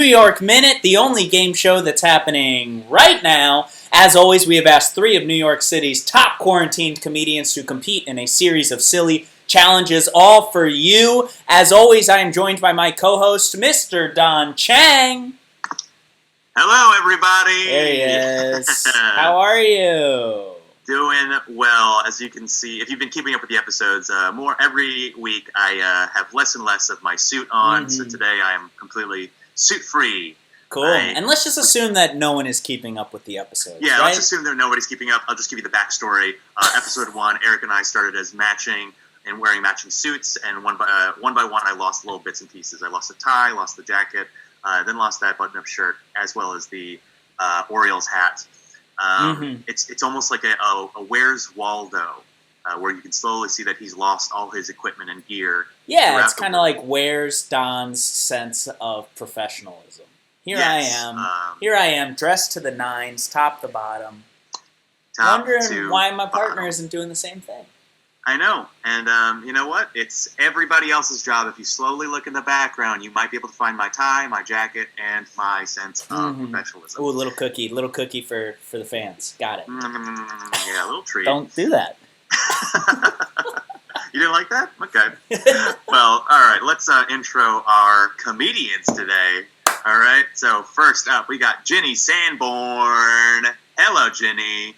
New York Minute, the only game show that's happening right now. As always, we have asked 3 of New York City's top quarantined comedians to compete in a series of silly challenges, all for you. As always, I am joined by my co-host, Mr. Don Chang. Hello, everybody. There he is. How are you? Doing well, as you can see. If you've been keeping up with the episodes, more every week I have less and less of my suit on, so today I am completely suit-free. Cool. And let's just assume that no one is keeping up with the episodes, Yeah, right? let's assume that nobody's keeping up. I'll just give you the backstory. Episode 1, Eric and I started as matching and wearing matching suits, and one by one, I lost little bits and pieces. I lost the tie, lost the jacket, then lost that button-up shirt, as well as the Orioles hat. It's almost like a Where's Waldo, where you can slowly see that he's lost all his equipment and gear. Yeah, it's kind of like where's Don's sense of professionalism? Here I am, dressed to the nines, top to bottom, wondering why my partner isn't doing the same thing. I know, and you know what? It's everybody else's job. If you slowly look in the background, you might be able to find my tie, my jacket, and my sense of professionalism. Ooh, little cookie for the fans. Got it. Yeah, a little treat. Don't do that. You didn't like that? Okay. Well, all right. Let's intro our comedians today. All right. So first up, we got Ginny Sanborn. Hello, Ginny.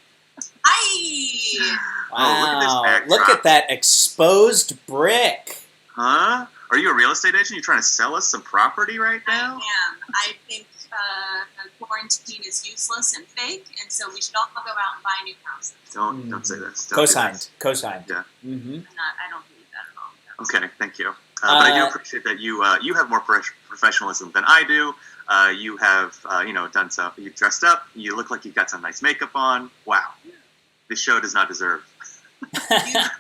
Hi! Wow, oh, look at this backdrop. Look at that exposed brick. Huh? Are you a real estate agent? You trying to sell us some property right now? I am. I think quarantine is useless and fake, and so we should all go out and buy new houses. Don't say this. Co-signed. Yeah. I don't believe that at all. Okay, thank you. But I do appreciate that you have more professionalism than I do. You have done stuff. You dressed up. You look like you've got some nice makeup on. Wow, this show does not deserve. Stop that!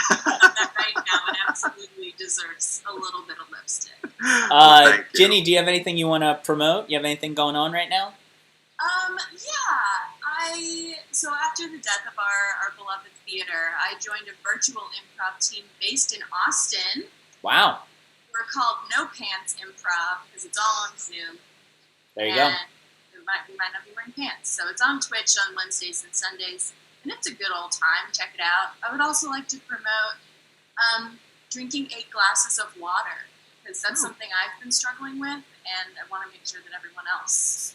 Stop that right now. It absolutely deserves a little bit of lipstick. Ginny, do you have anything you want to promote? You have anything going on right now? So after the death of our beloved theater, I joined a virtual improv team based in Austin. Wow. We're called No Pants Improv because it's all on Zoom. There you go. We might not be wearing pants. So it's on Twitch on Wednesdays and Sundays, and it's a good old time. Check it out. I would also like to promote drinking 8 glasses of water because that's something I've been struggling with, and I want to make sure that everyone else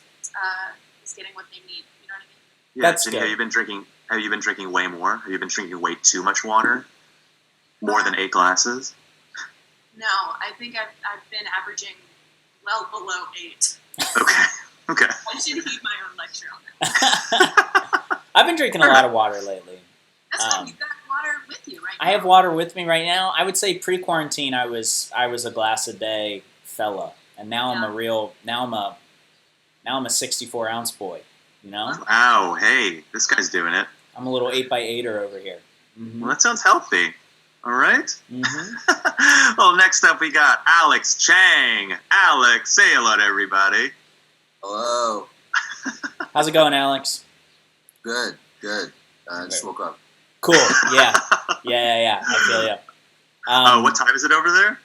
is getting what they need. You know what I mean? Yeah, That's Ginny, good. Have you been drinking way more? Have you been drinking way too much water? More than 8 glasses? No, I think I've been averaging well below 8. Okay. I should heed my own lecture on that. I've been drinking a lot of water lately. That's fine. You've got water with you right now. I have water with me right now. I would say pre-quarantine, I was a glass a day fella, and now I'm a 64 ounce boy. You know? Wow, hey, this guy's doing it. I'm a little 8x8er over here. Well, that sounds healthy. All right. Well, next up we got Alex Chang. Alex, say hello to everybody. Hello. How's it going, Alex? Good. I just woke up. Cool. Yeah. I feel you. What time is it over there?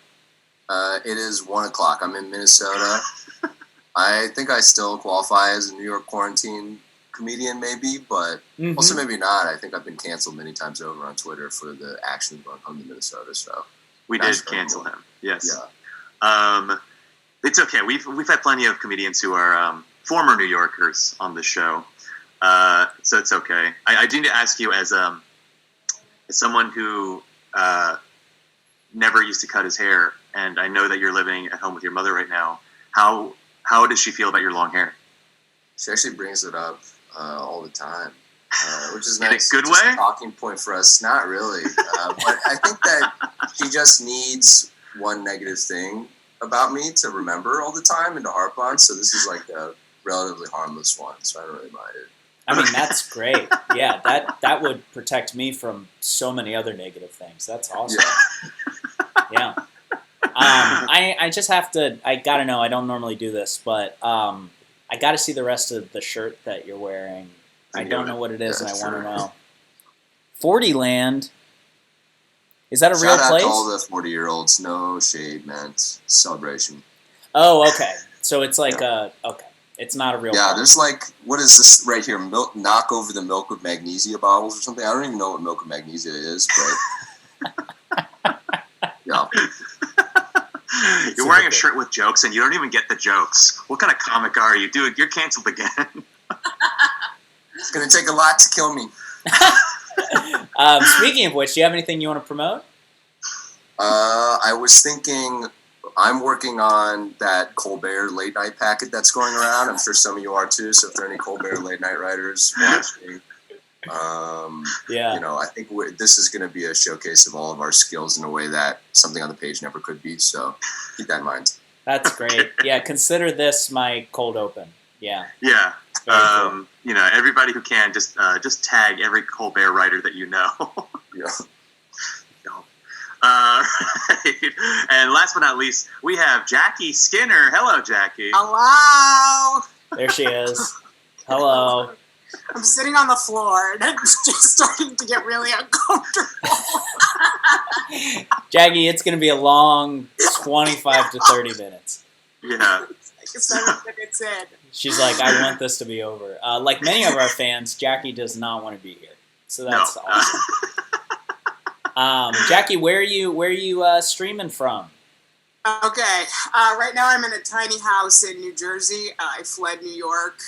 It is 1 o'clock. I'm in Minnesota. I think I still qualify as a New York quarantine comedian, maybe, but also maybe not. I think I've been canceled many times over on Twitter for the action going home to Minnesota. So we did cancel him. Yes. Yeah. It's okay. We've had plenty of comedians who are former New Yorkers on the show, so it's okay. I do need to ask you, as someone who never used to cut his hair, and I know that you're living at home with your mother right now. How does she feel about your long hair? She actually brings it up all the time, which is in nice. a good just way? A talking point for us. Not really. But I think that she just needs one negative thing about me to remember all the time and to harp on. So this is like a relatively harmless one, so I don't really mind it. I mean, that's great. Yeah, that would protect me from so many other negative things. That's awesome. Yeah. I just have to. I gotta know. I don't normally do this, but I gotta see the rest of the shirt that you're wearing. I don't know what it is, and I want to know. 40 Land. Is that a real Shout out place? to all the 40-year-olds. No shade, man. It's a celebration. Oh, okay. So it's like okay. It's not a real. Yeah, bottle. there's like, what is this right here? Milk, knock over the milk with magnesia bottles or something. I don't even know what milk with magnesia is, but yeah. You're wearing a shirt with jokes, and you don't even get the jokes. What kind of comic are you, dude? You're canceled again. It's gonna take a lot to kill me. Speaking of which, do you have anything you want to promote? I was thinking, I'm working on that Colbert late night packet that's going around. I'm sure some of you are too. So if there are any Colbert late night writers watching, I think this is going to be a showcase of all of our skills in a way that something on the page never could be. So keep that in mind. That's great. Yeah, consider this my cold open. Yeah. Yeah. Very cool. Everybody who can just tag every Colbert writer that you know. Yeah. Right. And last but not least, we have Jackie Skinner. Hello, Jackie. Hello. There she is. Hello. I'm sitting on the floor and it's just starting to get really uncomfortable. Jackie, it's going to be a long 25 to 30 minutes. Yeah. Like 7 minutes in. She's like, I want this to be over. Like many of our fans, Jackie does not want to be here. So that's awesome. Jackie, where are you streaming from? Okay. Right now I'm in a tiny house in New Jersey. I fled New York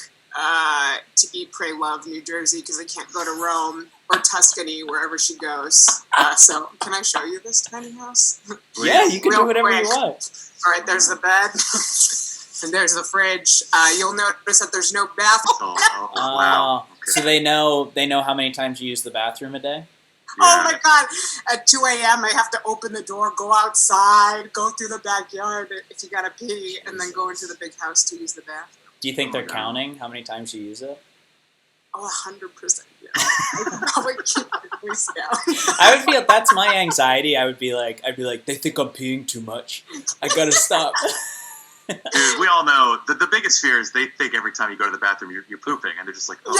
to Eat, Pray, Love New Jersey because I can't go to Rome or Tuscany, wherever she goes. So can I show you this tiny house? Yeah, you can Real do whatever quick. you want. All right, there's the bed. And there's the fridge. You'll notice that there's no bathroom. Wow. Okay. So they know how many times you use the bathroom a day? Oh my God. At 2 a.m., I have to open the door, go outside, go through the backyard if you got to pee, and then go into the big house to use the bathroom. Do you think they're counting how many times you use it? Oh, 100%. Yeah. I could probably keep my voice down. I would feel that's my anxiety. I'd be like, they think I'm peeing too much. I gotta stop. Dude, we all know the biggest fear is they think every time you go to the bathroom you're pooping, and they're just like, oh.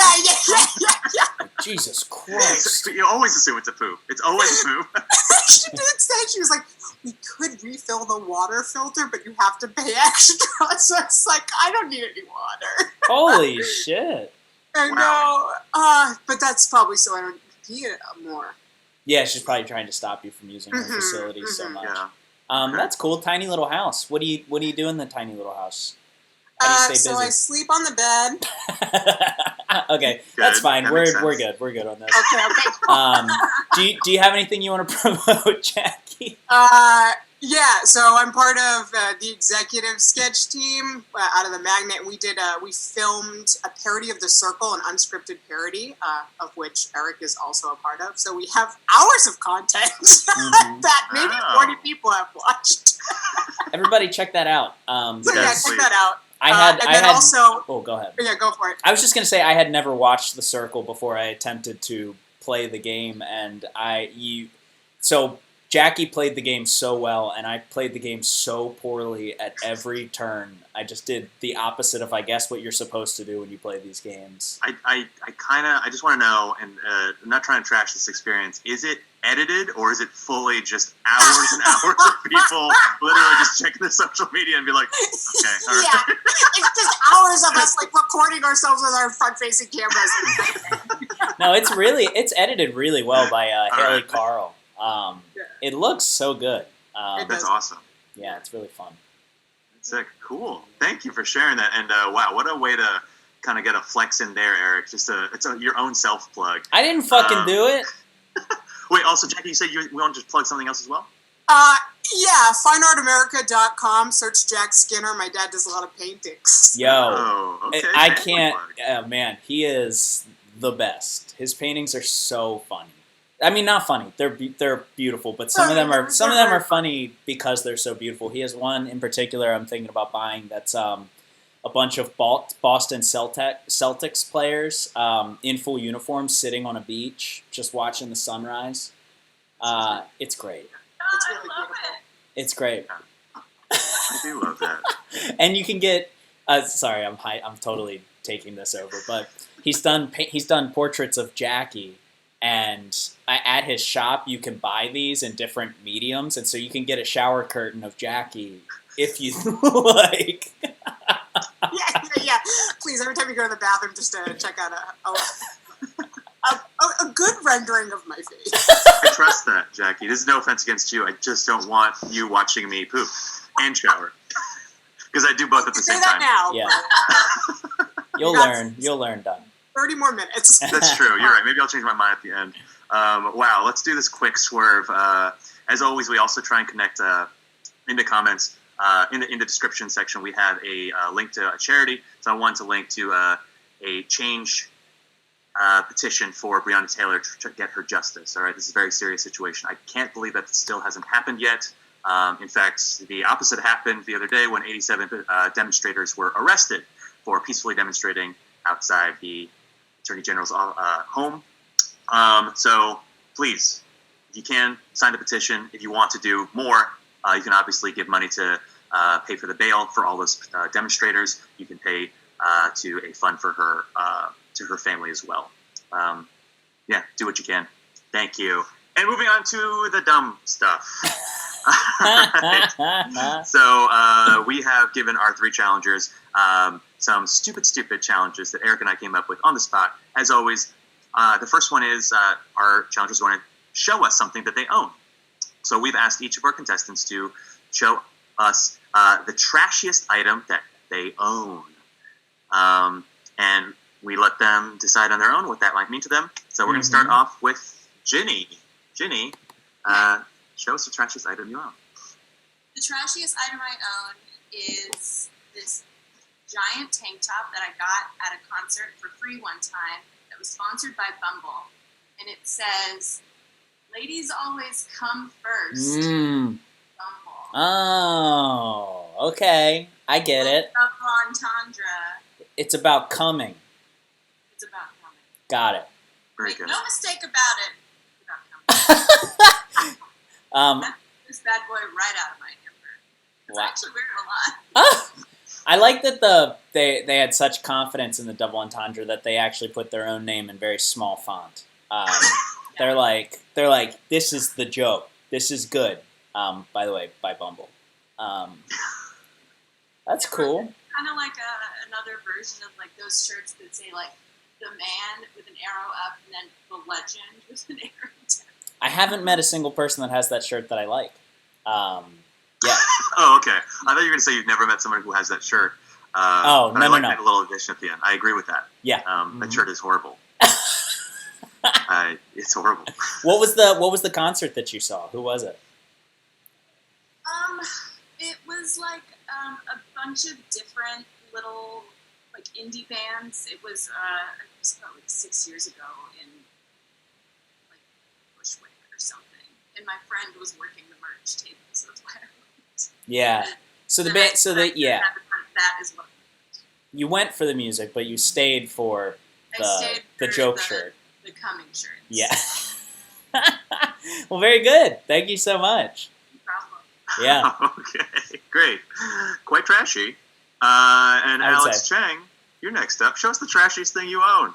Yeah. Jesus Christ. You always assume it's a poop. It's always a poop. She did say, she was like, we could refill the water filter, but you have to pay extra. So it's like, I don't need any water. Holy shit. I know. But that's probably so I don't pee more. Yeah, she's probably trying to stop you from using her facility so much. Yeah. That's cool. Tiny little house. What do you do in the tiny little house? How do you stay So busy? I sleep on the bed. Okay, Good. that's fine. That We're makes sense. good. We're good on this. Okay. Do you have anything you want to promote, Jackie? Yeah, so I'm part of the executive sketch team out of the Magnet. We filmed a parody of The Circle, an unscripted parody of which Eric is also a part of. So we have hours of content that maybe 40 people have watched. Everybody, check that out. So yeah, check that out. Oh, go ahead. Yeah, go for it. I was just gonna say I had never watched The Circle before I attempted to play the game, and so Jackie played the game so well, and I played the game so poorly at every turn. I just did the opposite of, I guess, what you're supposed to do when you play these games. I just want to know, and I'm not trying to trash this experience, is it edited or is it fully just hours and hours of people literally just checking their social media and be like, okay, all right. Yeah, it's just hours of us like recording ourselves with our front-facing cameras. No, it's edited really well by Haley right. Carl. It looks so good. That's awesome. Yeah, it's really fun. Sick. Cool. Thank you for sharing that. And wow, what a way to kind of get a flex in there, Eric. It's your own self plug. I didn't fucking do it. Wait, also, Jackie, you said you want to just plug something else as well? Yeah, fineartamerica.com. Search Jack Skinner. My dad does a lot of paintings. Yo, Oh, okay. I Family can't. plug. Man, he is the best. His paintings are so funny. I mean, not funny. They're beautiful, but some of them are funny because they're so beautiful. He has one in particular I'm thinking about buying. That's a bunch of Boston Celtics players in full uniform sitting on a beach just watching the sunrise. It's great. It's really beautiful. It's great. I do love that. And you can get. Sorry, I'm totally taking this over, but he's done portraits of Jackie. And at his shop, you can buy these in different mediums, and so you can get a shower curtain of Jackie if you like. every time you go to the bathroom just to check out a good rendering of my face. I trust that, Jackie. This is no offense against you. I just don't want you watching me poop and shower. Because I do both at the Say same that time. now. Yeah. You'll learn, Don. 30 more minutes. That's true. You're right. Maybe I'll change my mind at the end. Wow. Let's do this quick swerve. As always, we also try and connect into comments. In the description section, we have a link to a charity. So I wanted to link to a change petition for Breonna Taylor to get her justice. All right. This is a very serious situation. I can't believe that still hasn't happened yet. In fact, the opposite happened the other day when 87 demonstrators were arrested for peacefully demonstrating outside the Attorney General's home. So please, if you can, sign the petition. If you want to do more, you can obviously give money to pay for the bail for all those demonstrators. You can pay to a fund for her, to her family as well. Yeah, do what you can. Thank you. And moving on to the dumb stuff. So we have given our 3 challengers some stupid challenges that Eric and I came up with on the spot. As always, the first one is our challengers want to show us something that they own. So we've asked each of our contestants to show us the trashiest item that they own. And we let them decide on their own what that might mean to them. So we're going to start off with Ginny. Ginny, show us the trashiest item you own. The trashiest item I own is this giant tank top that I got at a concert for free one time that was sponsored by Bumble. And it says, "Ladies always come first." Bumble. Oh, okay. I get it. Double entendre. It's about coming. It's about coming. Got it. Very Make good. no mistake about it. It's about coming. Um, This bad boy right out of my hamper. It's Wow. actually wearing a lot. I like that they had such confidence in the double entendre that they actually put their own name in very small font. They're like, this is the joke. This is good. By the way, by Bumble. That's cool. Kind of like another version of like those shirts that say like the man with an arrow up and then the legend with an arrow down. I haven't met a single person that has that shirt that I like. Yeah. Oh, okay. I thought you were going to say you've never met someone who has that shirt. Oh, but no, I like no. that little addition at the end. I agree with that. Yeah. That shirt is horrible. It's horrible. What was the concert that you saw? Who was it? It was like a bunch of different little like indie bands. It was about like 6 years ago in like Bushwick or something. And my friend was working the merch table, so that's why I went. Yeah. So the And band. I- So I the said yeah. that is what You went for the music, but you stayed for I stayed the for joke shirt. The coming shirts. Yeah. Well, very good. Thank you so much. No problem. Yeah. Okay, great. Quite trashy. And I would Alex Chang, you're next up. Show us the trashiest thing you own.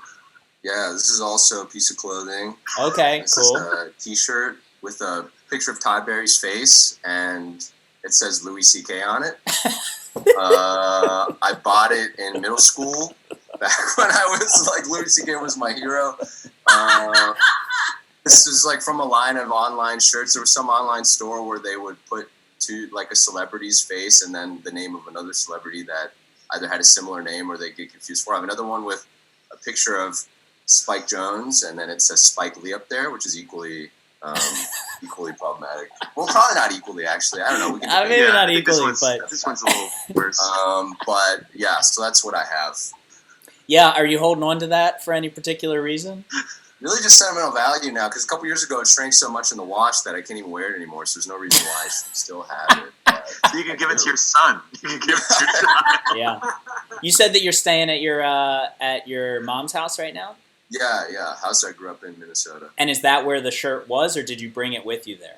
Yeah, this is also a piece of clothing. Okay. This Cool. is a T-shirt with a picture of Todd Barry's face, and it says Louis C.K. on it. I bought it in middle school, back when I was like Louis C.K. was my hero. This is like from a line of online shirts. There was some online store where they would put to like a celebrity's face and then the name of another celebrity that either had a similar name or they get confused for. I have another one with a picture of Spike Jones, and then it says Spike Lee up there, which is equally problematic. Well, probably not equally, actually. I don't know. We can Maybe not I think this equally, one's- but this one's a little worse. but yeah, so that's what I have. yeah. Are you holding on to that for any particular reason? Really just sentimental value now, because a couple years ago it shrank so much in the wash that I can't even wear it anymore, so there's no reason why I should still have it. You can give it to your son. You can give it to your child. Yeah. You said that you're staying at your mom's house right now, Yeah, house I grew up in, Minnesota. and is that where the shirt was, or did you bring it with you there?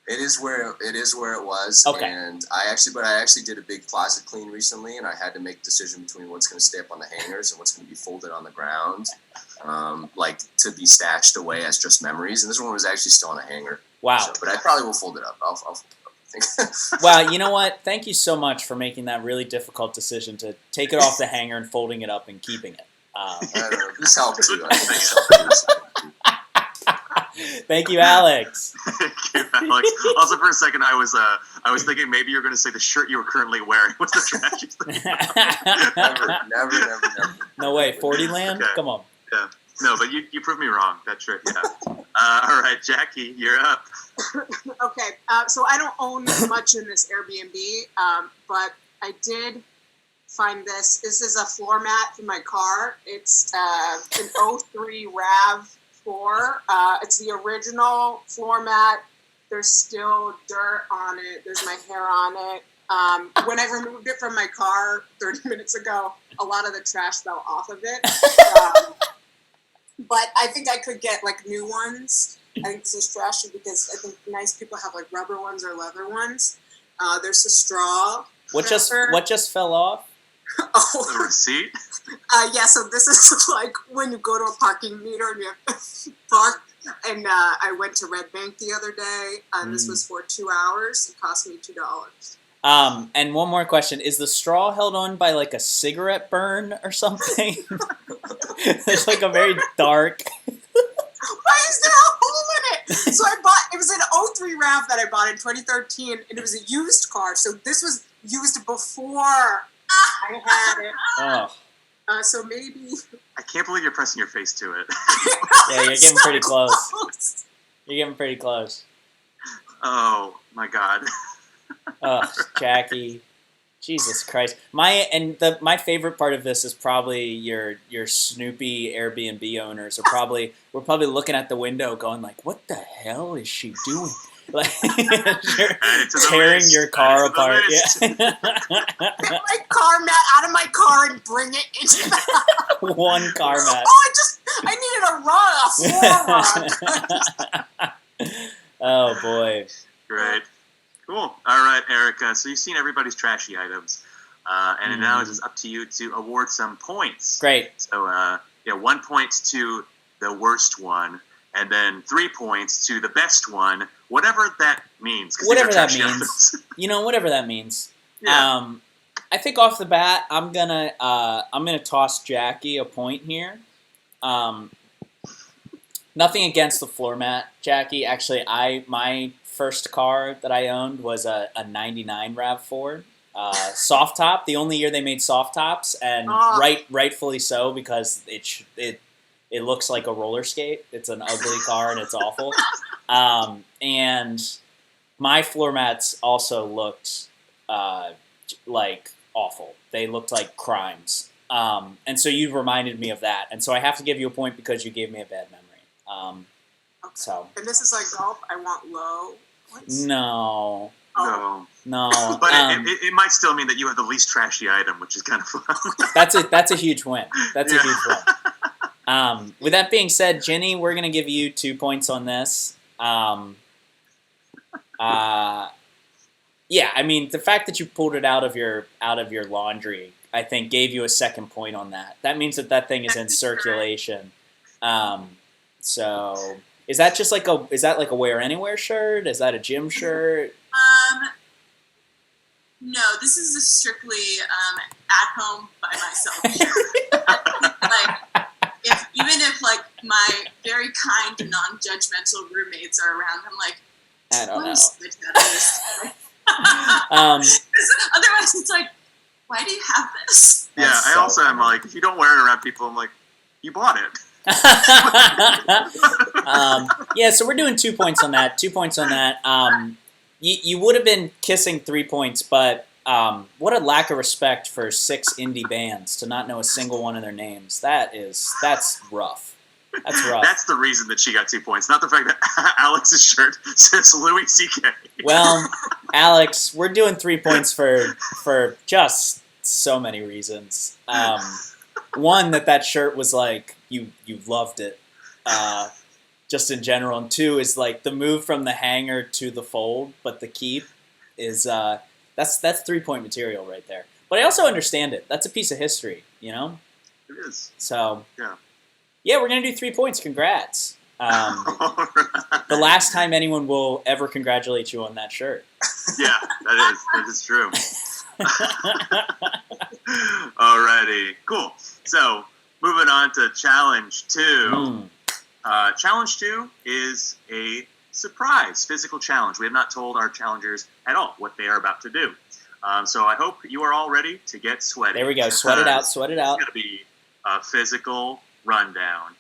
It is where it was. Okay. And I actually did a big closet clean recently, and I had to make a decision between what's going to stay up on the hangers and what's going to be folded on the ground, like to be stashed away as just memories. And this one was actually still on a hanger. Wow. So, but I probably will fold it up. I'll fold it up. Well, you know what? Thank you so much for making that really difficult decision to take it off the hanger and folding it up and keeping it. I don't know. This helps too. I think this helps too. Thank you, Alex. Thank you, Alex. Also, for a second, I was thinking maybe you were going to say the shirt you were currently wearing was the trashiest thing. Never. No way, 40 land? Okay. Come on. Yeah. No, but you proved me wrong. That shirt, yeah. All right, Jackie, you're up. Okay, so I don't own much in this Airbnb, but I did find this. This is a floor mat for my car. It's an 03 RAV4. It's the original floor mat. There's still dirt on it. There's my hair on it. When I removed it from my car 30 minutes ago, a lot of the trash fell off of it. But I think I could get like new ones. I think this is trashy because I think nice people have like rubber ones or leather ones. There's a straw. What just fell off? The Oh, receipt? yeah. So this is like when you go to a parking meter and you have to park. And I went to Red Bank the other day, and this was for 2 hours. It cost me $2. And one more question. Is the straw held on by like a cigarette burn or something? It's like a very dark... Why is there a hole in it? So it was an 03 RAV that I bought in 2013, and it was a used car. So this was used before I had it. Oh, So maybe... I can't believe you're pressing your face to it. yeah, you're getting pretty close. You're getting pretty close. Oh, my God. Oh, Jackie. Jesus Christ. My favorite part of this is probably your Snoopy Airbnb owners we're probably looking at the window going like, what the hell is she doing? Like you're tearing your car apart. Yeah. Get my car mat out of my car and bring it into the house. One car mat. I needed a floor rug. Oh boy. Great. Cool. All right, Erica. So you've seen everybody's trashy items. And now it's up to you to award some points. Great. So, 1 point to the worst one, and then 3 points to the best one, whatever that means. 'Cause these are Whatever that trashy means. items. Whatever that means. Yeah. I think off the bat, I'm gonna toss Jackie a point here. Nothing against the floor mat, Jackie. Actually, my first car that I owned was a '99 RAV4, soft top. The only year they made soft tops, and rightfully so because it looks like a roller skate. It's an ugly car and it's awful. And my floor mats also looked like awful. They looked like crimes. And so you reminded me of that. And so I have to give you a point because you gave me a bad memory. Okay. So And this is like golf. I want low points. no. Oh. No. No. But it might still mean that you have the least trashy item, which is kind of fun. That's a huge win. That's a Yeah. huge win. With that being said, Jenny, we're gonna give you 2 points on this. Yeah, I mean the fact that you pulled it out of your laundry, I think, gave you a second point on that. That means that thing is in circulation. So is that just like a wear anywhere shirt? Is that a gym shirt? No, this is a strictly at home by myself shirt. Even if like my very kind and non-judgmental roommates are around, I'm like, I don't know. switch that out of this. Otherwise, it's like, why do you have this? Yeah, That's I so also am funny. like, if you don't wear it around people, I'm like, you bought it. Yeah, so we're doing 2 points on that. 2 points on that. You would have been kissing 3 points, but what a lack of respect for 6 indie bands to not know a single one of their names. That's rough. That's rough. That's the reason that she got 2 points, not the fact that Alex's shirt says Louis C.K. Well, Alex, we're doing 3 points for just so many reasons. One, that shirt was like you loved it, just in general, and 2 is like the move from the hanger to the fold, but the keep is that's 3-point material right there. But I also understand it. That's a piece of history, you know. It is. So Yeah. yeah, we're gonna do 3 points. Congrats. The last time anyone will ever congratulate you on that shirt. Yeah, that is true. Alrighty, cool. So, moving on to challenge 2. Challenge 2 is a surprise physical challenge. We have not told our challengers at all what they are about to do. So I hope you are all ready to get sweaty. There we go. Sweat it out. Sweat it out. It's going to be a physical rundown.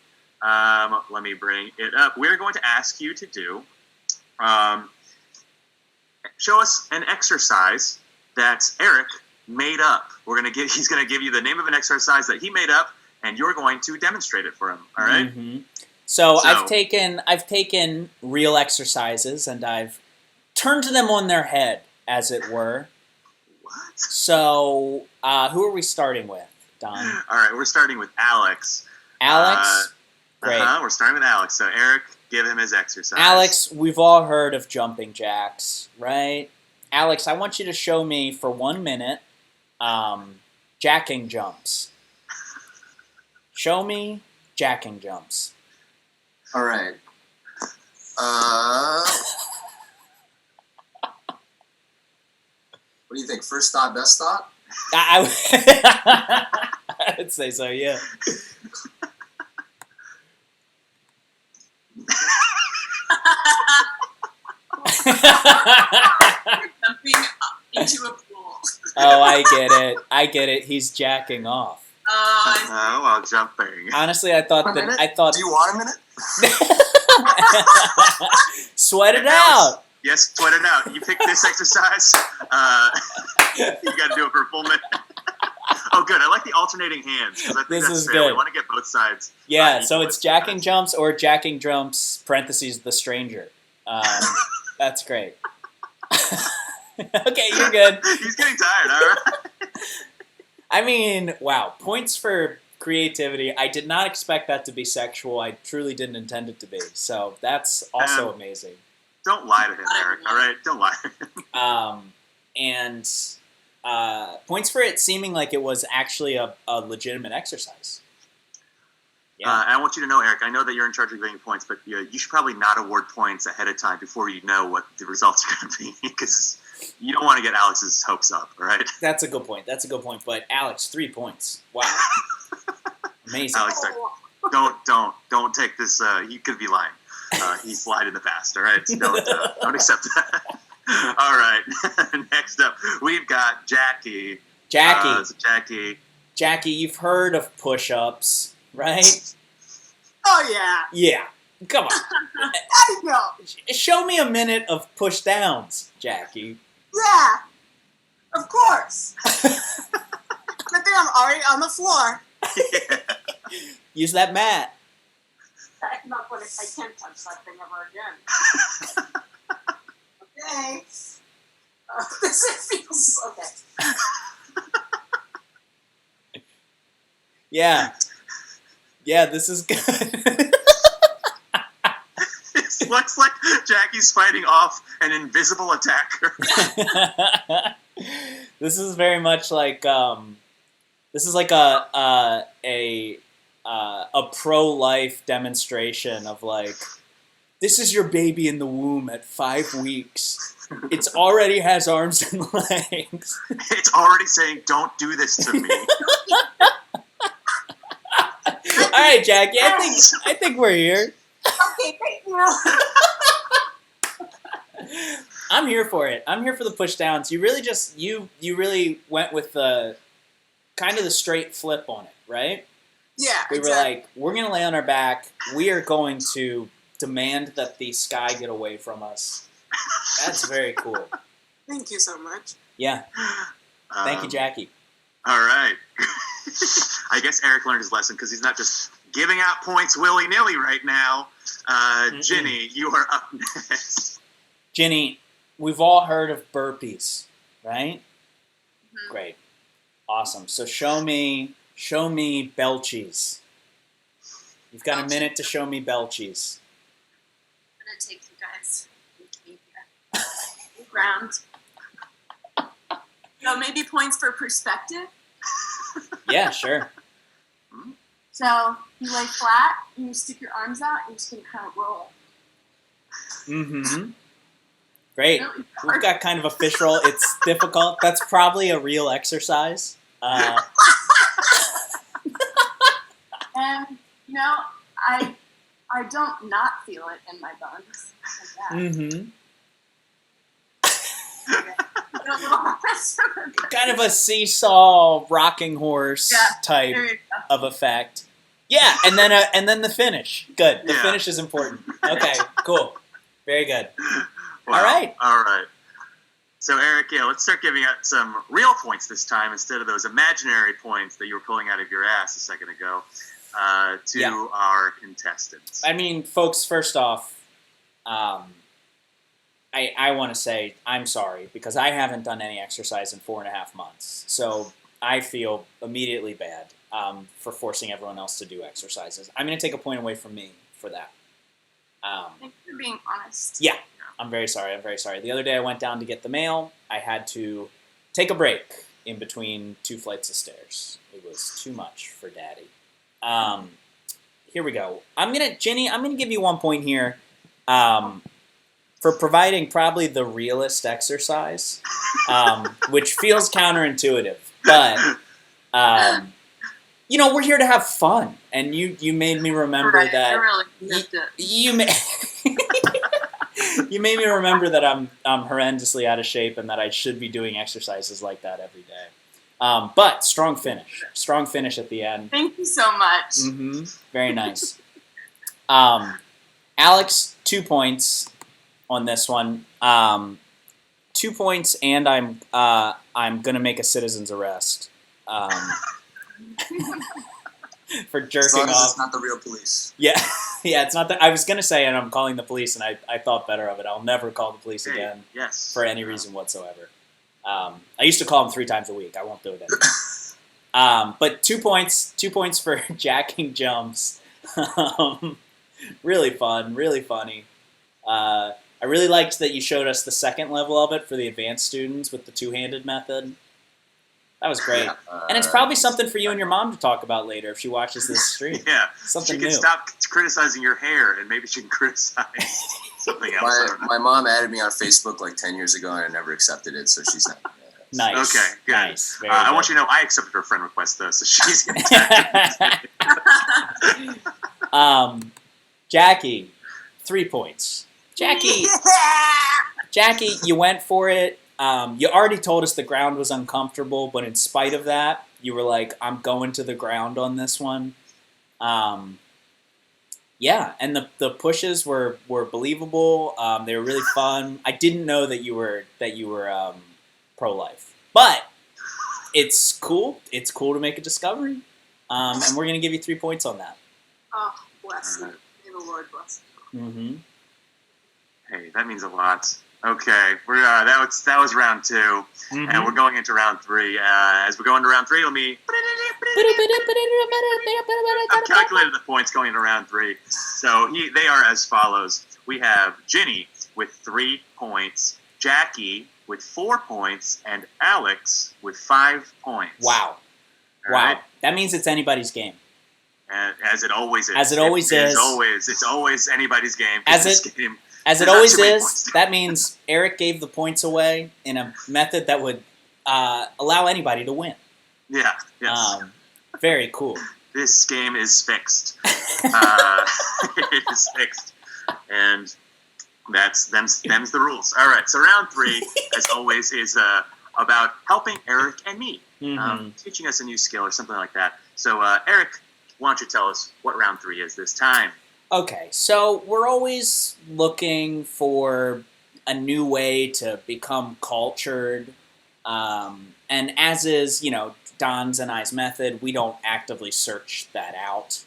Let me bring it up. We're going to ask you to do, show us an exercise that Eric made up. He's going to give you the name of an exercise that he made up, and you're going to demonstrate it for him. All right? Mm-hmm. So I've taken real exercises and I've turned them on their head, as it were. What? So who are we starting with, Don? All right, we're starting with Alex. Alex? Great. We're starting with Alex. So Eric, give him his exercise. Alex, we've all heard of jumping jacks, right? Alex, I want you to show me for 1 minute jacking jumps. Show me jacking jumps. All right. What do you think? First thought, best thought? I would say so, yeah. Jumping into a pool. Oh, I get it. He's jacking off. While jumping. Honestly, I thought. Do you want a minute? Sweat it out. Yes, sweat it out. You picked this exercise. You got to do it for a full minute. Oh, good. I like the alternating hands because I think This that's is fair. good. We want to get both sides. Yeah, so equal it's jacking exercise. jumps or jacking jumps, parentheses, the stranger. That's great. Okay, you're good. He's getting tired. All right. I mean, wow. Points for creativity. I did not expect that to be sexual. I truly didn't intend it to be. So that's also amazing. Don't lie to him, Eric. All right, don't lie to him. And points for it seeming like it was actually a legitimate exercise. Yeah. And I want you to know, Eric, I know that you're in charge of giving points, but you should probably not award points ahead of time before you know what the results are going to be, because you don't want to get Alex's hopes up, all right? That's a good point. But Alex, 3 points. Wow. Amazing. Alex, don't take this. He could be lying. He's lied in the past, all right? Don't accept that. All right. Next up, we've got Jackie. Jackie, you've heard of push-ups, right? Oh yeah. Yeah. Come on. I know. Show me a minute of push-downs, Jackie. Yeah. Of course. Good thing I'm already on the floor. Use that mat. I'm not going to. I can't touch that thing ever again. Okay. This feels okay. Yeah. Yeah, this is good. It looks like Jackie's fighting off an invisible attacker. This is very much like this is like a pro-life demonstration of like, this is your baby in the womb at 5 weeks. It already has arms and legs. It's already saying, "Don't do this to me." All right, Jackie. I think we're here. Okay, thank you. I'm here for it. I'm here for the push downs. You really just you really went with the kind of the straight flip on it, right? Yeah, We exactly. were like, we're gonna lay on our back. We are going to demand that the sky get away from us. That's very cool. Thank you so much. Yeah. Thank you, Jackie. All right. I guess Eric learned his lesson because he's not just giving out points willy-nilly right now. Ginny, you are up next. Ginny, we've all heard of burpees, right? Mhm. Great. Awesome. So show me belchies. You've got a minute to show me belchies. I'm going to take you guys with me here. Ground. So maybe points for perspective. Yeah, sure. So you lay flat, and you stick your arms out, and you just gonna kind of roll. Mm-hmm. Great. Really We've got kind of a fish roll. It's difficult. That's probably a real exercise. And I don't not feel it in my bones. Like that. Mm-hmm. A little more. Kind of a seesaw, rocking horse Yeah, type There you go. of effect. Yeah, and then the finish. Good. The Yeah. finish is important. Okay, cool. Very good. Wow. All right. All right. So, Eric, let's start giving out some real points this time instead of those imaginary points that you were pulling out of your ass a second ago to Yeah. our contestants. I mean, folks, first off, I want to say I'm sorry because I haven't done any exercise in 4.5 months. So I feel immediately bad for forcing everyone else to do exercises. I'm going to take a point away from me for that. Thanks for being honest. Yeah, I'm very sorry. I'm very sorry. The other day I went down to get the mail. I had to take a break in between 2 flights of stairs. It was too much for Daddy. Here we go. Jenny, I'm gonna give you 1 point here for providing probably the realest exercise, which feels counterintuitive, but we're here to have fun, and you made me remember Right, that. I really missed it. You made you made me remember that I'm horrendously out of shape and that I should be doing exercises like that every day. But strong finish at the end. Thank you so much. Mm-hmm. Very nice. Alex, 2 points on this one. 2 points, and I'm gonna make a citizen's arrest for As jerking long as off. it's not the real police. Yeah, yeah, it's not that. I was gonna say, and I'm calling the police, and I thought better of it. I'll never call the police Hey, again yes. for any reason whatsoever. I used to call them 3 times a week. I won't do it anymore. But 2 points for jacking jumps. Really fun, really funny. I really liked that you showed us the second level of it for the advanced students with the 2-handed method. That was great. And it's probably something for you and your mom to talk about later if she watches this stream. Yeah. Something She can new. stop criticizing your hair, and maybe she can criticize something else. I don't know. My mom added me on Facebook like 10 years ago, and I never accepted it, so she's not. Nice. Okay, good. Nice. Very I good. want you to know I accepted her friend request, though, so she's Jackie, 3 points. Jackie, you went for it. You already told us the ground was uncomfortable, but in spite of that, you were like, I'm going to the ground on this one. Yeah, and the pushes were believable. They were really fun. I didn't know that you were pro-life, but it's cool. It's cool to make a discovery, and we're gonna give you 3 points on that. Oh, bless you. May the Lord bless you. Mm-hmm. Hey, that means a lot. Okay, we're that was round 2, and we're going into round 3. As we go into round 3, let me. I've calculated the points going into round 3. So they are as follows. We have Ginny with 3 points, Jackie with 4 points, and Alex with 5 points. Wow. All Wow. right? That means it's anybody's game. And as it always is. As it always is. It's always anybody's game. As This it- game, As it There's not always too many is, points. that means Eric gave the points away in a method that would allow anybody to win. yeah, yes. Very cool. This game is fixed. It is fixed. And them's the rules. All right, so round 3, as always, is about helping Eric and me. Mhm. Teaching us a new skill or something like that. So, Eric, why don't you tell us what round 3 is this time? Okay, so we're always looking for a new way to become cultured. And as is, Don's and I's method, we don't actively search that out.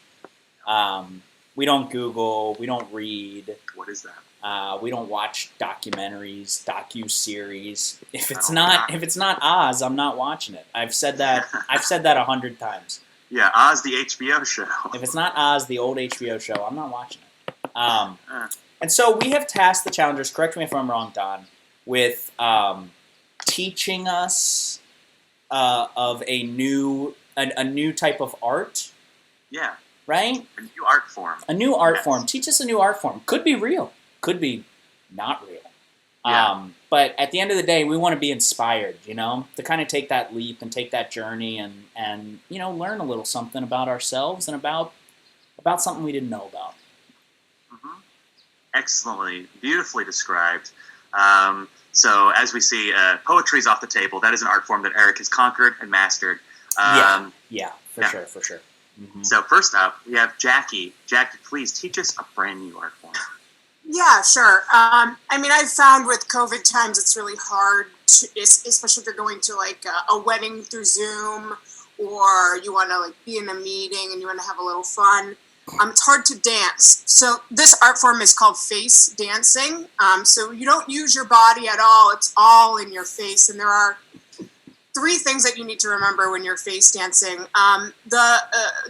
We don't Google, we don't read, What is that? we don't watch documentaries, docu-series. If it's Oh, not Oz, I'm not watching it. I've said that 100 times. Yeah, Oz the HBO show. If it's not Oz, the old HBO show, I'm not watching it. And so we have tasked the challengers, correct me if I'm wrong, Don, with teaching us of a new type of art Yeah. right? A new art form. A new art Yes. form. Teach us a new art form. Could be real. Could be not real. Yeah. But at the end of the day, we want to be inspired, to kind of take that leap and take that journey and learn a little something about ourselves and about something we didn't know about. Mm-hmm. Excellently, beautifully described. So as we see, poetry is off the table. That is an art form that Eric has conquered and mastered. Yeah, for sure. Mm-hmm. So first up, we have Jackie. Jackie, please teach us a brand new art form. Yeah, sure. I've found with COVID times it's really hard, especially if you're going to like a wedding through Zoom, or you want to like be in a meeting and you want to have a little fun. It's hard to dance. So this art form is called face dancing. So you don't use your body at all. It's all in your face. And there are 3 things that you need to remember when you're face dancing. The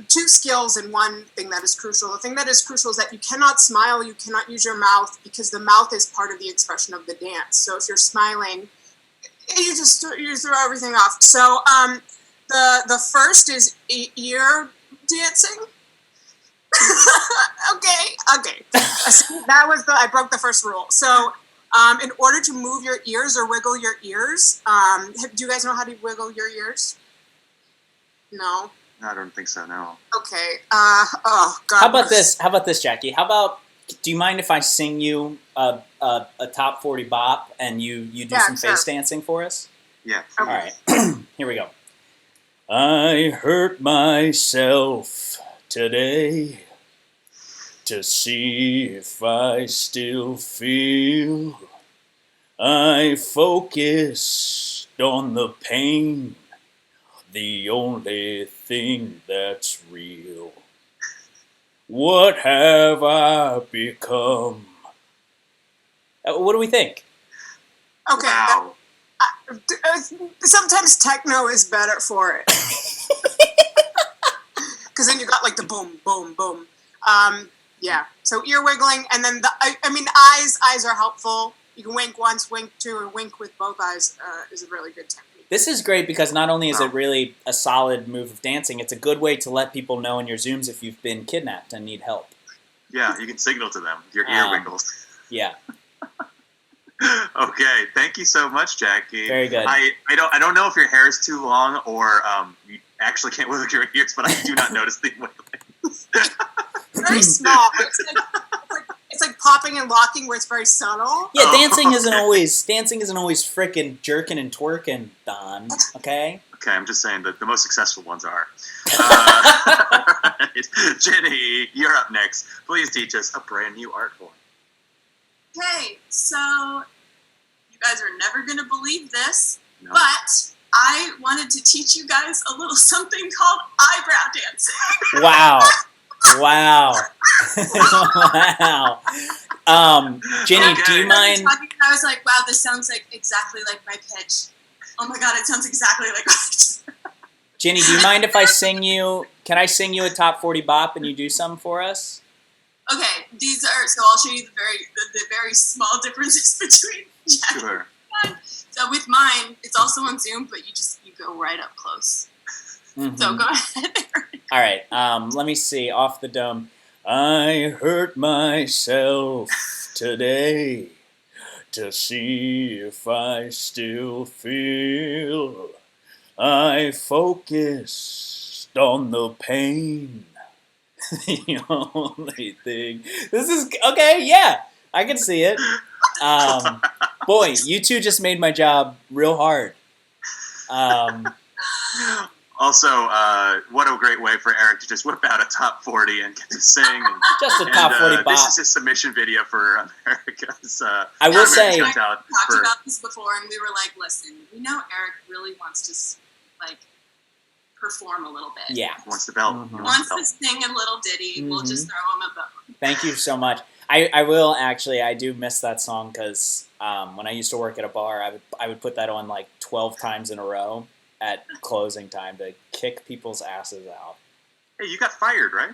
2 skills and 1 thing that is crucial. The thing that is crucial is that you cannot smile, you cannot use your mouth, because the mouth is part of the expression of the dance. So if you're smiling, you throw everything off. So the first is ear dancing. Okay. That was I broke the first rule. So in order to move your ears or wiggle your ears, do you guys know how to wiggle your ears? No? I don't think so, no. Okay. Oh, God. How about this, Jackie? Do you mind if I sing you a top 40 bop and you do some face dancing for us? Yeah. All right. Here we go. I hurt myself today to see if I still feel. I focused on the pain, the only thing that's real. What have I become? What do we think? Okay. Wow. Sometimes techno is better for it. Because then you got like the boom, boom, boom. Yeah. So ear wiggling, and then eyes are helpful. You can wink once, wink 2, or wink with both eyes is a really good technique. This is great because not only is it really a solid move of dancing, it's a good way to let people know in your Zooms if you've been kidnapped and need help. Yeah, you can signal to them with your ear wiggles. Yeah. Okay, thank you so much, Jackie. Very good. I don't know if your hair is too long or you actually can't wiggle your ears, but I do not notice the wiggling. Very small. It's like popping and locking where it's very subtle. Yeah, dancing isn't always frickin' jerking and twerking, Don. Okay. Okay, I'm just saying that the most successful ones are. Jenny, you're up next. Please teach us a brand new art form. Okay, so you guys are never going to believe this, No. but I wanted to teach you guys a little something called eyebrow dancing. Wow. Wow. Jenny, Okay. do you mind? I was like, wow, this sounds like exactly like my pitch. Oh my god, it sounds exactly like my pitch. Jenny, do you mind if I sing you? Can I sing you a top 40 bop and you do some for us? Okay, so I'll show you the very small differences between Jack Sure. and mine. So with mine, it's also on Zoom, but you go right up close. Mm-hmm. So go ahead. All right. Let me see. Off the dome. I hurt myself today to see if I still feel. I focused on the pain. The only thing. This is okay. Yeah, I can see it. Boy, you two just made my job real hard. Also, what a great way for Eric to just whip out a top 40 and get to sing. And, Just a top 40 bop. This is his submission video for America's. I will say, We talked about this before, and we were like, listen, we know Eric really wants to perform a little bit. yeah. Wants the belt. Mhm. He Wants the to sing a little ditty. We'll Mhm. just throw him a bone. Thank you so much. I will actually. I do miss that song because when I used to work at a bar, I would put that on like 12 times in a row at closing time to kick people's asses out. Hey, you got fired, right?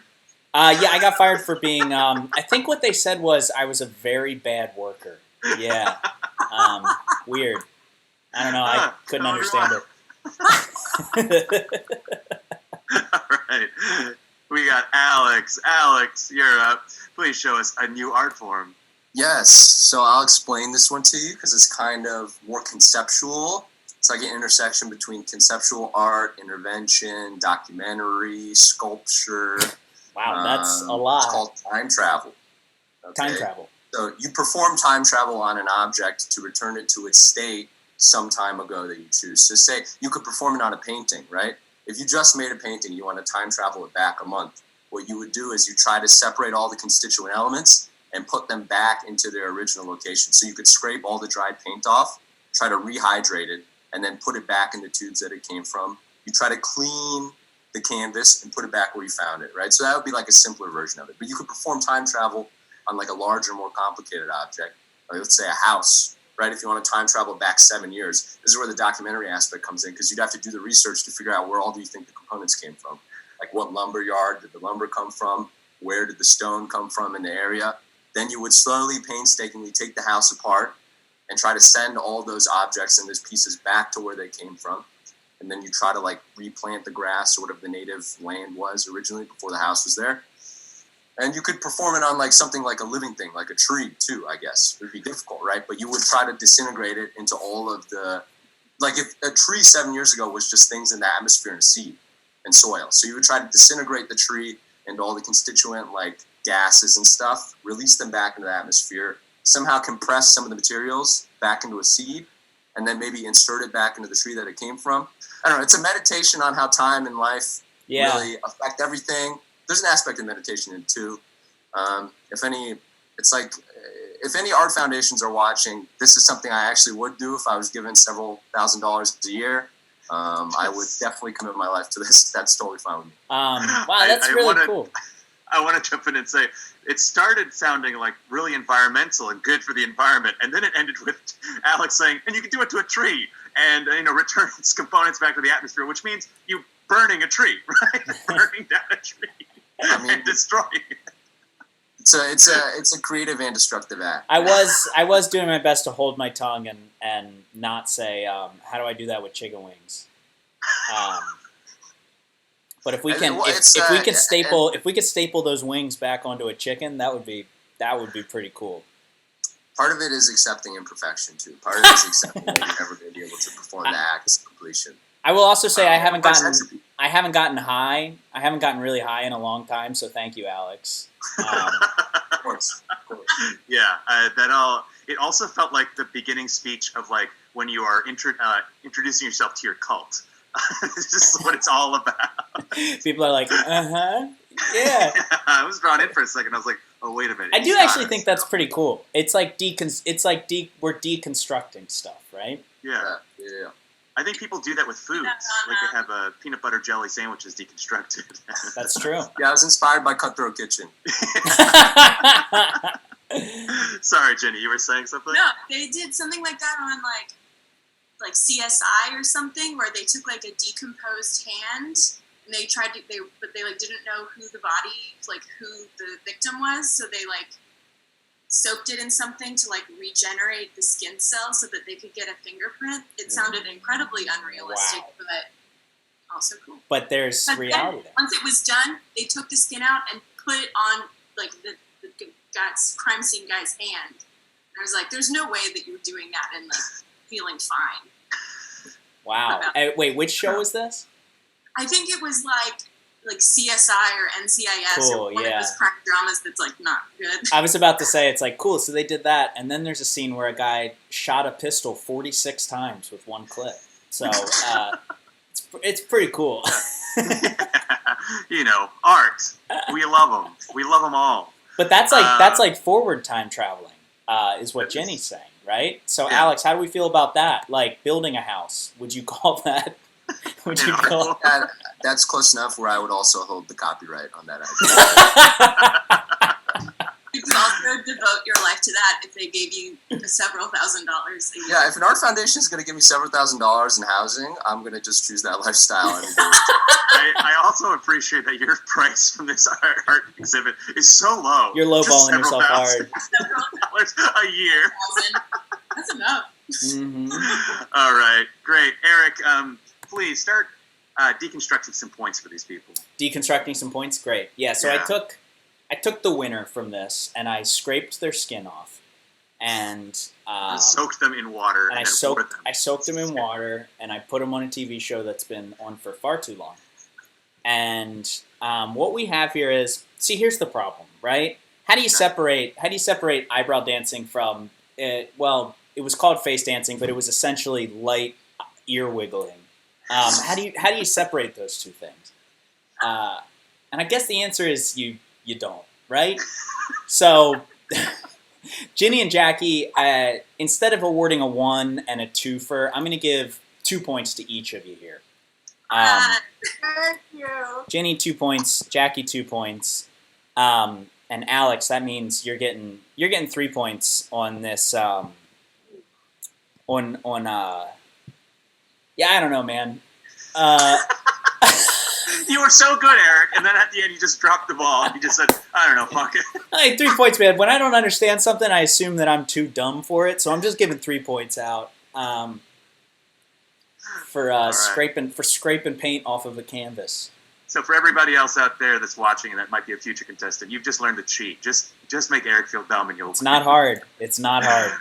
Yeah, I got fired for being. I think what they said was I was a very bad worker. Yeah, weird. I don't know. I couldn't understand it. All right. We got got Alex. Alex, you're up. Please show us a new art form. Yes, so I'll explain this one to you because it's kind of more conceptual. It's like an intersection between conceptual art, intervention, documentary, sculpture. Wow, that's a It's lot. called time travel. Time Okay? travel. So you perform time travel on an object to return it to its state some time ago that you choose. So say you could perform it on a painting, right? If you just made a painting, you want to time travel it back a month. What you would do is you try to separate all the constituent elements and put them back into their original location. So you could scrape all the dried paint off, try to rehydrate it, and then put it back in the tubes that it came from. You try to clean the canvas and put it back where you found it, right? So that would be like a simpler version of it. But you could perform time travel on like a larger, more complicated object, like let's say a house, right? If you want to time travel back 7 years, this is where the documentary aspect comes in because you'd have to do the research to figure out where all do you think the components came from. Like what lumber yard did the lumber come from? Where did the stone come from in the area? Then you would slowly, painstakingly take the house apart and try to send all those objects and those pieces back to where they came from. And then you try to like replant the grass or whatever the native land was originally before the house was there. And you could perform it on like something like a living thing, like a tree too, I guess. It would be difficult, right? But you would try to disintegrate it into all of the, like if a tree 7 years ago was just things in the atmosphere and seed and soil. So you would try to disintegrate the tree into all the constituent like gases and stuff, release them back into the atmosphere, somehow compress some of the materials back into a seed, and then maybe insert it back into the tree that it came from. I don't know. It's a meditation on how time and life really affect everything. There's an aspect of meditation in it too. If any art foundations are watching, this is something I actually would do if I was given several $1,000s a year. I would definitely commit my life to this. That's totally fine with me. Wow, that's really cool. I want to jump in and say it started sounding like really environmental and good for the environment, and then it ended with Alex saying, "And you can do it to a tree, and return its components back to the atmosphere," which means you burning a tree, right? Burning down a tree and destroying it. It's a creative and destructive act. I was doing my best to hold my tongue and not say how do I do that with chicken wings. But if we could staple those wings back onto a chicken, that would be pretty cool. Part of it is accepting imperfection too. Part of it is accepting that you're never going to be able to perform the act to completion. I will also say I haven't gotten high. I haven't gotten really high in a long time. So thank you, Alex. Of course. Yeah, it also felt like the beginning speech of like when you are introducing yourself to your cult. It's just what it's all about. People are like, yeah. I was drawn in for a second. I was like, oh wait a minute. I do actually think that's pretty cool. It's like we're deconstructing stuff, right? Yeah. I think people do that with foods. Like they have peanut butter jelly sandwiches deconstructed. That's true. Yeah, I was inspired by Cutthroat Kitchen. Sorry, Jenny, you were saying something? No, they did something like that on like CSI or something, where they took like a decomposed hand and they didn't know who the victim was, so they like soaked it in something to like regenerate the skin cells so that they could get a fingerprint. It sounded incredibly unrealistic, but also cool. But there's reality there. Once it was done, they took the skin out and put it on like the crime scene guy's hand. And I was like, there's no way that you're doing that and like feeling fine. Wow. Wait, which show was this? I think it was like CSI or NCIS or one of those crime dramas that's like not good. I was about to say, it's like, cool, so they did that, and then there's a scene where a guy shot a pistol 46 times with one clip. So it's pretty cool. Art. We love them. We love them all. But that's like forward time traveling, is what Jenny's saying, right? So Alex, how do we feel about that? Like building a house, would you call that? That's close enough where I would also hold the copyright on that idea. You could also devote your life to that if they gave you several $1,000s a year. Yeah, if an art foundation is going to give me several $1,000s in housing, I'm going to just choose that lifestyle. I also appreciate that your price from this art exhibit is so low. You're lowballing yourself hard. Several dollars a year. That's enough. Mm-hmm. All right, great. Eric, please start deconstructing some points for these people. Deconstructing some points, great. Yeah, so Yeah. I took the winner from this, and I scraped their skin off, and Soaked them in water, and and then poured them. I soaked them in water, and I put them on a TV show that's been on for far too long. And what we have here is, see, here's the problem, right? How do you separate eyebrow dancing from well, it was called face dancing, but it was essentially light ear wiggling. How do you separate those two things? And I guess the answer is you don't, right? So Ginny and Jackie, instead of awarding a 1 and a 2 for, I'm going to give 2 points to each of you here. Thank you. Ginny 2 points, Jackie 2 points, and Alex. That means you're getting 3 points on this. Yeah, I don't know, man. You were so good, Eric, and then at the end you just dropped the ball. You just said, "I don't know, fuck it." Hey, 3 points, man. When I don't understand something, I assume that I'm too dumb for it, so I'm just giving 3 points out for right. scraping paint off of a canvas. So for everybody else out there that's watching and that might be a future contestant, you've just learned to cheat. Just make Eric feel dumb, and you'll. It's not hard. It's not hard.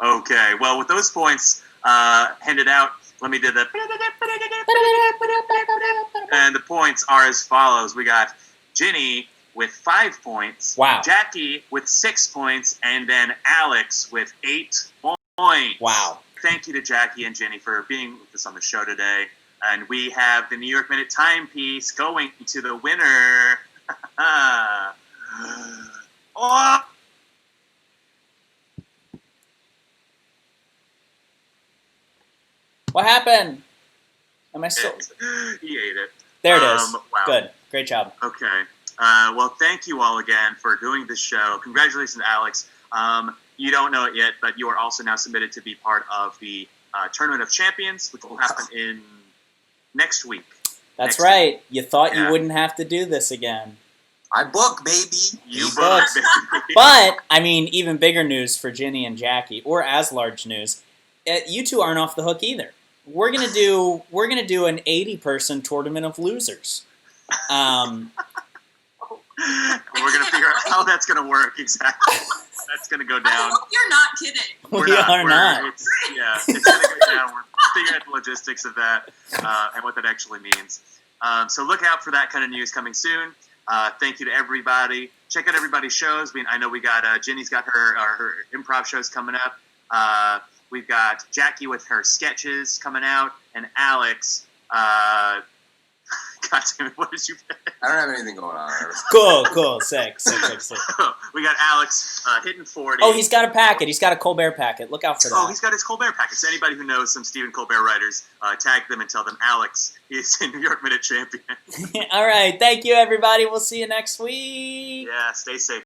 Okay. Well, with those points handed out, let me do the. And the points are as follows. We got Ginny with 5 points. Wow. Jackie with 6 points, and then Alex with 8 points. Wow. Thank you to Jackie and Ginny for being with us on the show today. And we have the New York Minute timepiece going to the winner. Oh! What happened? Am I still? He ate it. There it is. Wow. Good. Great job. Okay. Well, thank you all again for doing this show. Congratulations, Alex. You don't know it yet, but you are also now submitted to be part of the Tournament of Champions, which will happen in next week. That's Next right. You thought Yeah. you wouldn't have to do this again. I book, baby. You He booked books. it. But, I mean, even bigger news for Ginny and Jackie, or as large news, you two aren't off the hook either. We're gonna do an 80-person tournament of losers. We're gonna figure out how that's gonna work exactly. That's gonna go I down. hope you're not kidding. We are not. It's gonna go down. We're figuring out the logistics of that and what that actually means. So look out for that kind of news coming soon. Thank you to everybody. Check out everybody's shows. I know we got Ginny's got her improv shows coming up. We've got Jackie with her sketches coming out, and Alex. God damn it! What did you? I don't have anything going on. Cool. Sick. We got Alex hitting 40. Oh, he's got a packet. He's got a Colbert packet. Look out for that. Oh, he's got his Colbert packet. So anybody who knows some Stephen Colbert writers, tag them and tell them Alex is a New York Minute champion. All right. Thank you, everybody. We'll see you next week. Yeah, stay safe.